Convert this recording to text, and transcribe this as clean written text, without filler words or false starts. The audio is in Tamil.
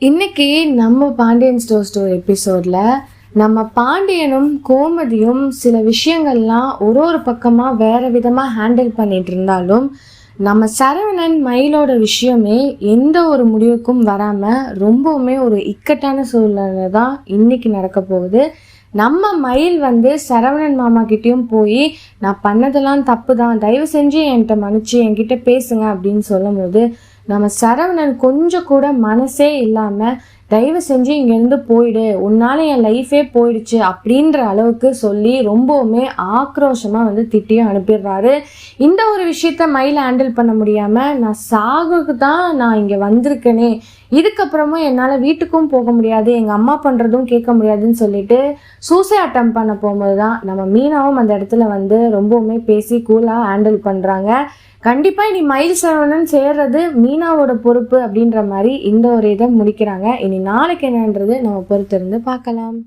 இன்னைக்கு நம்ம பாண்டியன் ஸ்டோர் எபிசோட்ல நம்ம பாண்டியனும் கோமதியும் சில விஷயங்கள்லாம் ஒரு பக்கமாக வேற விதமாக ஹேண்டில் பண்ணிட்டு இருந்தாலும் நம்ம சரவணன் மயிலோட விஷயமே எந்த ஒரு முடிவுக்கும் வராமல் ரொம்பவுமே ஒரு இக்கட்டான சூழ்நிலை தான் இன்னைக்கு நடக்க போகுது. நம்ம மயில் சரவணன் மாமா கிட்டேயும் போய் நான் பண்ணதெல்லாம் தப்பு தான், தயவு செஞ்சு என்கிட்ட மன்னிச்சு என்கிட்ட பேசுங்க அப்படின்னு சொல்லும் போது நம்ம சரவணன் கொஞ்சம் கூட மனசே இல்லாமல் தயவு செஞ்சு இங்கேருந்து போயிடு, உன்னால என் லைஃபே போயிடுச்சு அப்படின்ற அளவுக்கு சொல்லி ரொம்பவுமே ஆக்ரோஷமாக திட்டியும் அனுப்பிடுறாரு. இந்த ஒரு விஷயத்த மயில் ஹேண்டில் பண்ண முடியாமல் நான் சாகுக்கு தான் நான் இங்கே வந்திருக்கேனே, இதுக்கப்புறமும் என்னால் வீட்டுக்கும் போக முடியாது, எங்கள் அம்மா பண்ணுறதும் கேட்க முடியாதுன்னு சொல்லிட்டு சூசைட் அட்டம் பண்ண போகும்போது தான் நம்ம மீனாவும் அந்த இடத்துல ரொம்பவுமே பேசி கூலாக ஹேண்டில் பண்ணுறாங்க. கண்டிப்பாக இனி மயில் சரவணன் சேர்றது மீனாவோட பொறுப்பு அப்படின்ற மாதிரி இந்த ஒரு இதை முடிக்கிறாங்க. இனி நாளைக்கு என்னன்றது நம்ம பொறுத்திருந்து பார்க்கலாம்.